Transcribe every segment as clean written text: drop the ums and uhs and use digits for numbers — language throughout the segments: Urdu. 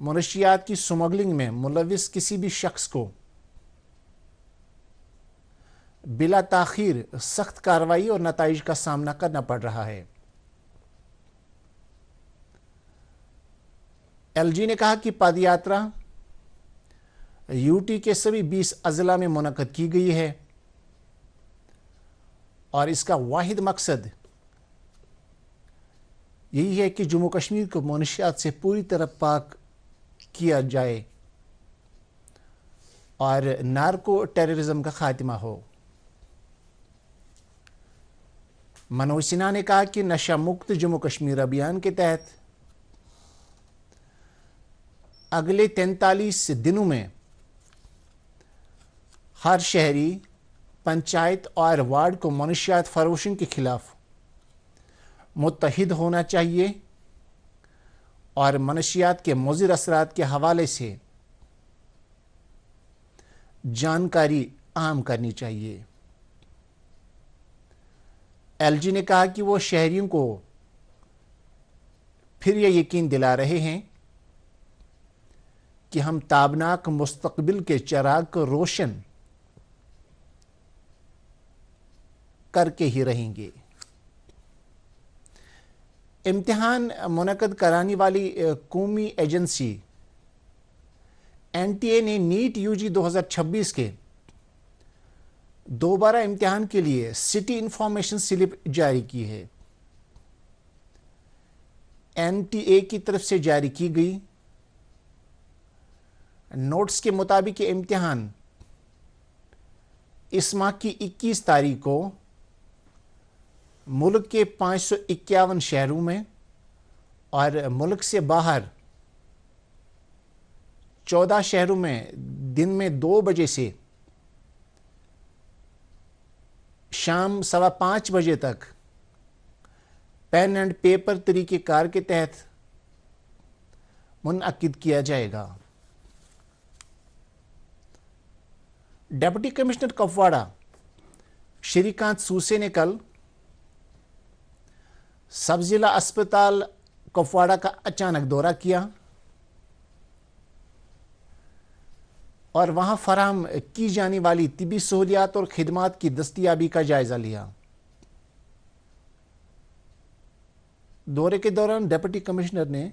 منشیات کی سمگلنگ میں ملوث کسی بھی شخص کو بلا تاخیر سخت کارروائی اور نتائج کا سامنا کرنا پڑ رہا ہے۔ ایل جی نے کہا کہ پد یاترا یو ٹی کے سبھی 20 اضلاع میں منعقد کی گئی ہے اور اس کا واحد مقصد یہی ہے کہ جموں کشمیر کو منشیات سے پوری طرح پاک کیا جائے اور نارکو ٹیررزم کا خاتمہ ہو۔ منوج سنہا نے کہا کہ نشہ مکت جموں کشمیر ابھیان کے تحت اگلے 43 دنوں میں ہر شہری، پنچایت اور وارڈ کو منشیات فروشوں کے خلاف متحد ہونا چاہیے اور منشیات کے مضر اثرات کے حوالے سے جانکاری عام کرنی چاہیے۔ ایل جی نے کہا کہ وہ شہریوں کو پھر یہ یقین دلا رہے ہیں کہ ہم تابناک مستقبل کے چراغ کو روشن کر کے ہی رہیں گے۔ امتحان منعقد کرانے والی قومی ایجنسی این ٹی اے نے نیٹ یو جی 2026 کے دوبارہ امتحان کے لیے سٹی انفارمیشن سلپ جاری کی ہے۔ این ٹی اے کی طرف سے جاری کی گئی نوٹس کے مطابق یہ امتحان اس ماہ کی 21 تاریخ کو ملک کے 551 شہروں میں اور ملک سے باہر 14 شہروں میں دن میں 2 بجے سے شام 5:15 بجے تک پین اینڈ پیپر طریقہ کار کے تحت منعقد کیا جائے گا۔ ڈپٹی کمشنر کپواڑہ شری کانت سوسے نے کل سب ضلع اسپتال کپواڑہ کا اچانک دورہ کیا اور وہاں فراہم کی جانے والی طبی سہولیات اور خدمات کی دستیابی کا جائزہ لیا۔ دورے کے دوران ڈپٹی کمشنر نے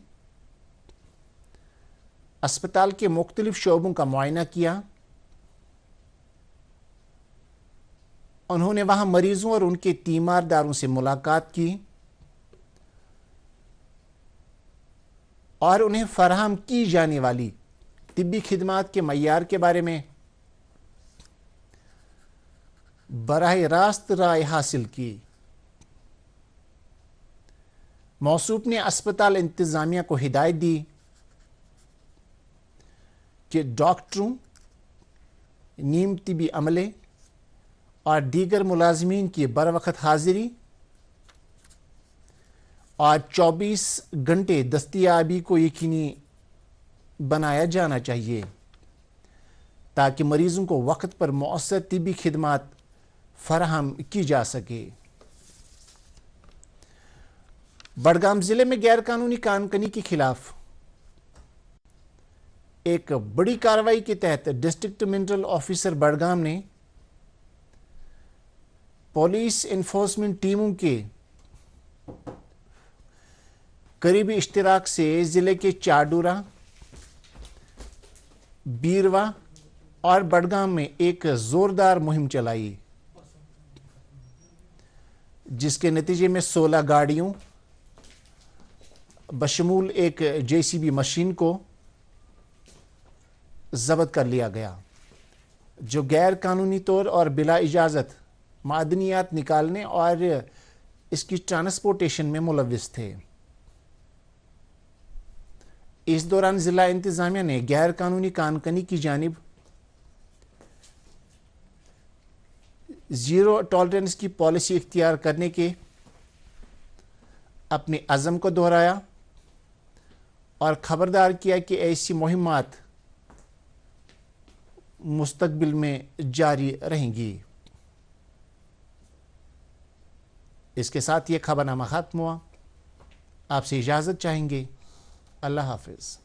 اسپتال کے مختلف شعبوں کا معائنہ کیا۔ انہوں نے وہاں مریضوں اور ان کے تیمارداروں سے ملاقات کی اور انہیں فراہم کی جانے والی طبی خدمات کے معیار کے بارے میں براہ راست رائے حاصل کی۔ موصوف نے اسپتال انتظامیہ کو ہدایت دی کہ ڈاکٹروں، نیم طبی عملے اور دیگر ملازمین کی بروقت حاضری اور 24 گھنٹے دستیابی کو یقینی بنایا جانا چاہیے تاکہ مریضوں کو وقت پر مؤثر طبی خدمات فراہم کی جا سکے۔ بڈگام ضلع میں غیر قانونی کان کنی کے خلاف ایک بڑی کارروائی کے تحت ڈسٹرکٹ منرل آفیسر بڈگام نے پولیس انفورسمنٹ ٹیموں کے قریبی اشتراک سے ضلع کے چاڈورہ، بیروا اور بڈگام میں ایک زوردار مہم چلائی جس کے نتیجے میں 16 گاڑیوں بشمول ایک جے سی بی مشین کو ضبط کر لیا گیا جو غیر قانونی طور اور بلا اجازت معدنیات نکالنے اور اس کی ٹرانسپورٹیشن میں ملوث تھے۔ اس دوران ضلع انتظامیہ نے غیر قانونی کان کنی کی جانب زیرو ٹالرنس کی پالیسی اختیار کرنے کے اپنے عزم کو دہرایا اور خبردار کیا کہ ایسی مہمات مستقبل میں جاری رہیں گی۔ اس کے ساتھ یہ خبر نامہ ختم ہوا۔ آپ سے اجازت چاہیں گے۔ اللہ حافظ۔